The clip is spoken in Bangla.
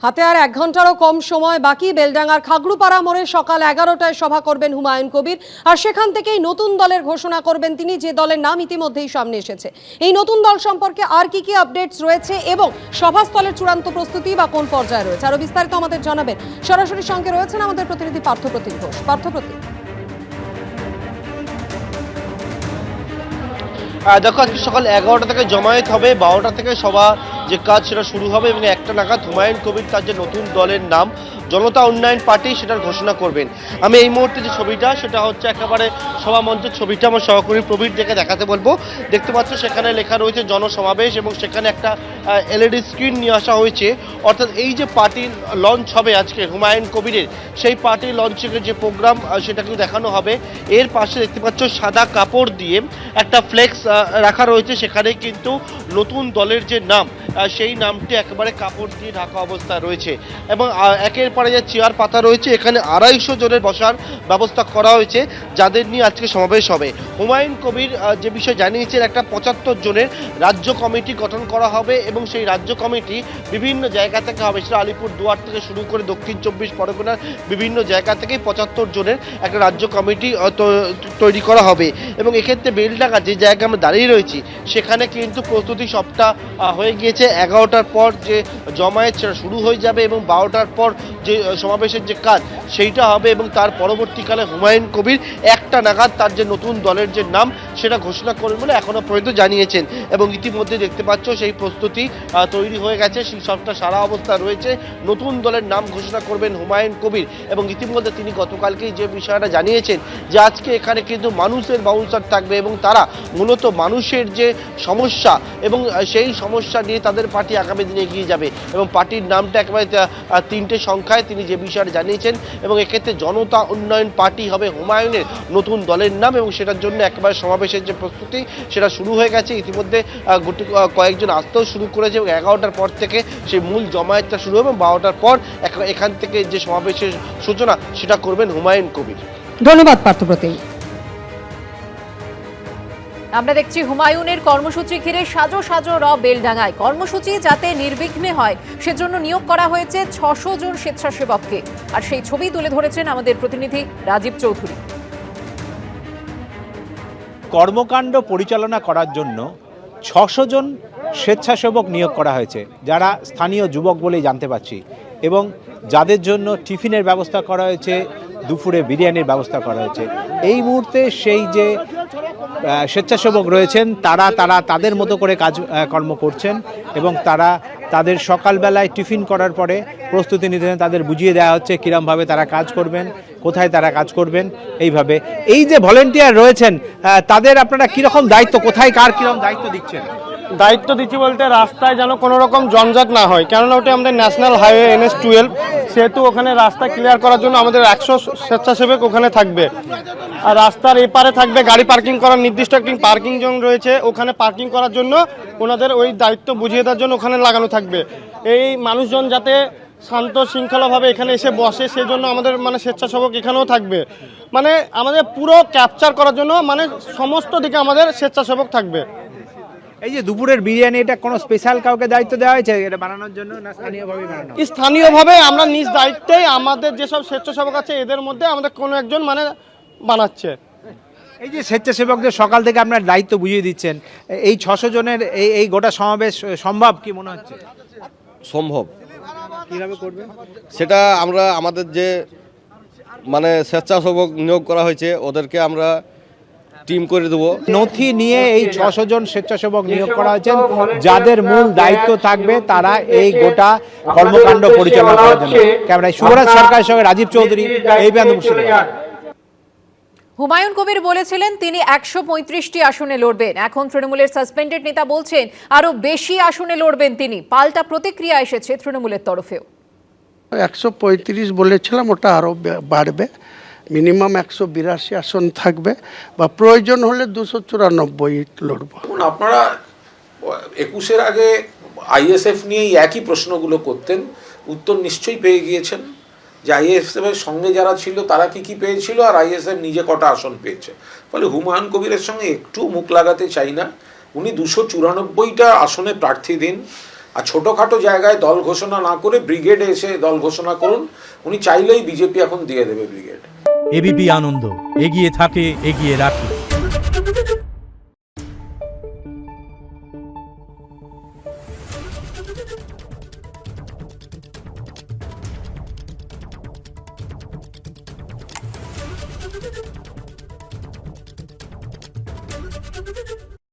হাতে আর 1 ঘন্টারও কম সময় বাকি। বেলডাঙ্গার খাগড়ুপাড়া মোড়ে সকাল 11টায় সভা করবেন হুমায়ুন কবির, আর সেখান থেকেই নতুন দলের ঘোষণা করবেন তিনি, যে দলের নাম ইতিমধ্যেই সামনে এসেছে। এই নতুন দল সম্পর্কে আর কি কি আপডেটস রয়েছে এবং সভাস্থলের চূড়ান্ত প্রস্তুতি বা কোন পর্যায়ে রয়েছে, আরো বিস্তারিত আমাদের জানাবেন। সরাসরি সঙ্গে রয়েছেন আমাদের প্রতিনিধি পার্থপ্রতিম ঘোষ। পার্থপ্রতিম, দেখো, আজকে সকাল 11টা থেকে জমায়েত হবে, 12টা থেকে সভা যে কাজ সেটা শুরু হবে এবং 1টা নাগাদ হুমায়ুন কবির তার যে নতুন দলের নাম জনতা উন্নয়ন পার্টি সেটার ঘোষণা করবেন। আমি এই মুহূর্তে যে ছবিটা সেটা হচ্ছে একেবারে সভা মঞ্চের ছবিটা আমার সহকর্মী প্রবীর থেকে দেখাতে বলবো। দেখতে পাচ্ছ সেখানে লেখা রয়েছে জনসমাবেশ এবং সেখানে একটা এলইডি স্ক্রিন নিয়ে আসা হয়েছে। অর্থাৎ এই যে পার্টি লঞ্চ হবে আজকে হুমায়ুন কবিরের, সেই পার্টি লঞ্চিংয়ের যে প্রোগ্রাম সেটা কিন্তু দেখানো হবে। এর পাশে দেখতে পাচ্ছ সাদা কাপড় দিয়ে একটা ফ্লেক্স রাখা রয়েছে, সেখানে কিন্তু নতুন দলের যে নাম সেই নামটি একেবারে কাপড় দিয়ে ঢাকা অবস্থায় রয়েছে এবং একের পরে যে চেয়ার পাতা রয়েছে এখানে 250 জনের বসার ব্যবস্থা করা হয়েছে, যাদের নিয়ে আজকে সমাবেশ হবে। হুমায়ুন কবির যে বিষয় জানিয়েছেন, একটা 75 জনের রাজ্য কমিটি গঠন করা হবে এবং সেই রাজ্য কমিটি বিভিন্ন জায়গা থেকে হবে। সেটা আলিপুর দুয়ার থেকে শুরু করে দক্ষিণ 24 পরগনার বিভিন্ন জায়গা থেকে 75 জনের একটা রাজ্য কমিটি তৈরি করা হবে এবং এক্ষেত্রে বেলডাঙ্গা যে জায়গায় আমরা দাঁড়িয়ে রয়েছি সেখানে কিন্তু প্রস্তুতি সবটা হয়ে গিয়েছে। 11টার পর যে জমায়েত সেটা শুরু হয়ে যাবে এবং 12টার পর যে সমাবেশের যে কাজ সেইটা হবে এবং তার পরবর্তীকালে হুমায়ুন কবির 1টা নাগাদ তার যে নতুন দলের যে নাম সেটা ঘোষণা করবেন বলে এখনো পর্যন্ত জানিয়েছেন এবং ইতিমধ্যে দেখতে পাচ্ছ সেই প্রস্তুতি তৈরি হয়ে গেছে, সেই সবটা সারা অবস্থা রয়েছে। নতুন দলের নাম ঘোষণা করবেন হুমায়ুন কবির এবং ইতিমধ্যে তিনি গতকালকেই যে বিষয়টা জানিয়েছেন যে আজকে এখানে কিন্তু মানুষের বাউন্সার থাকবে এবং তারা মূলত মানুষের যে সমস্যা এবং সেই সমস্যা নিয়ে তাদের পার্টি আগামী দিনে এগিয়ে যাবে এবং পার্টির নামটা একেবারে 3টে সংখ্যায় তিনি যে বিষয়টা জানিয়েছেন এবং এক্ষেত্রে জনতা উন্নয়ন পার্টি হবে হুমায়ুনের নতুন দলের নাম এবং সেটার জন্য একেবারে সমাবেশের যে প্রস্তুতি সেটা শুরু হয়ে গেছে। ইতিমধ্যে কয়েকজন আসতেও শুরু করেছে এবং 11টার পর থেকে সেই মূল জমায়েতটা শুরু হবে এবং 12টার পর এখান থেকে যে সমাবেশের সূচনা সেটা করবেন হুমায়ুন কবির। ধন্যবাদ পার্থপ্রতিম। আমরা দেখছি হুমায়ুনের কর্মসূচি ঘিরে সাজো সাজো বেলডাঙ্গায়। কর্মসূচি যাতে নির্বিঘ্নে হয় সেজন্য নিয়োগ করা হয়েছে 600 জন স্বেচ্ছাসেবককে, আর সেই ছবি তুলে ধরেছেন আমাদের প্রতিনিধি রাজীব চৌধুরী। কর্মকাণ্ড পরিচালনা করার জন্য 600 জন স্বেচ্ছাসেবক নিয়োগ করা হয়েছে, যারা স্থানীয় যুবক বলেই জানতে পারছি এবং যাদের জন্য টিফিনের ব্যবস্থা করা হয়েছে, দুপুরে বিরিয়ানির ব্যবস্থা করা হয়েছে। এই মুহূর্তে সেই যে স্বেচ্ছাসেবক রয়েছেন তারা তাদের মতো করে কাজকর্ম করছেন এবং তাদের সকালবেলায় টিফিন করার পরে প্রস্তুতি নিতে তাদের বুঝিয়ে দেওয়া হচ্ছে কীরমভাবে তারা কাজ করবেন, কোথায় তারা কাজ করবেন। এইভাবে এই যে ভলেন্টিয়ার রয়েছেন তাদের আপনারা কীরকম দায়িত্ব, কোথায় কার কীরকম দায়িত্ব দিচ্ছেন? দায়িত্ব দিচ্ছি বলতে রাস্তায় যেন কোনো রকম জঞ্জাট না হয়, কেননা ওটা আমাদের ন্যাশনাল হাইওয়ে NH-12, সেহেতু ওখানে রাস্তা ক্লিয়ার করার জন্য আমাদের 100 স্বেচ্ছাসেবক ওখানে থাকবে। আর রাস্তার এপারে থাকবে গাড়ি পার্কিং করার নির্দিষ্ট একটি পার্কিং জোন রয়েছে, ওখানে পার্কিং করার জন্য ওনাদের ওই দায়িত্ব বুঝিয়ে দেওয়ার জন্য ওখানে লাগানো থাকবে। এই মানুষজন যাতে শান্ত শৃঙ্খলাভাবে এখানে এসে বসে সেজন্য আমাদের স্বেচ্ছাসেবক এখানেও থাকবে। আমাদের পুরো ক্যাপচার করার জন্য সমস্ত দিকে আমাদের স্বেচ্ছাসেবক থাকবে। এই যে দুপুরের বিরিয়ানি, এটা কোনো স্পেশাল কাউকে দায়িত্ব দেওয়া হয়েছে এটা বানানোর জন্য না স্থানীয়ভাবেই বানানো? স্থানীয়ভাবে আমরা নিজ দায়িত্বেই আমাদের যেসব স্বেচ্ছাসেবক আছে এদের মধ্যে আমাদের কোনো একজন বানাচ্ছে। এই যে স্বেচ্ছাসেবকদের সকাল থেকে আপনার দায়িত্ব বুঝিয়ে দিচ্ছেন, এই 600 জনের এই গোটা সমাবেশ সম্ভব কি মনে হচ্ছে? সম্ভব। কিভাবে করবেন সেটা আমরা আমাদের যে স্বেচ্ছাসেবক নিয়োগ করা হয়েছে ওদেরকে আমরা টিম করে দেবো। নথি নিয়ে এই 600 জন স্বেচ্ছাসেবক নিয়োগ করা হয়েছে, যাদের মূল দায়িত্ব থাকবে তারা এই গোটা কর্মকাণ্ড পরিচালনা করার জন্য। ক্যামেরায় শুভরাজ সরকারের সঙ্গে রাজীব চৌধুরী, এই মুর্শিদাবাদ। হুমায়ুন কবির বলেছিলেন তিনি 135টি আসনে লড়বেন। এখন তৃণমূলের সাসপেন্ডেড নেতা বলছেন আরো বেশি আসনে লড়বেন তিনি। পাল্টা প্রতিক্রিয়া এসেছে তৃণমূলের তরফেও। 135 বলেছিলাম, ওটা আরো বাড়বে, মিনিমাম 182 আসন থাকবে বা প্রয়োজন হলে 294 লড়ব। আপনারা 21-এর আগে ISF নিয়ে একই প্রশ্নগুলো করতেন, উত্তর নিশ্চয়ই পেয়ে গিয়েছেন যে ISF এর সঙ্গে যারা ছিল তারা কি পেয়েছিল আর ISF নিজে কটা আসন পেয়েছে। ফলে হুমায়ুন কবিরের সঙ্গে একটু মুখ লাগাতে চাই না। উনি 294টা আসনে প্রার্থী দিন, আর ছোটোখাটো জায়গায় দল ঘোষণা না করে ব্রিগেডে এসে দল ঘোষণা করুন। উনি চাইলেই বিজেপি এখন দিয়ে দেবে ব্রিগেড। এবিপি আনন্দ, এগিয়ে থাকে, এগিয়ে রাখে।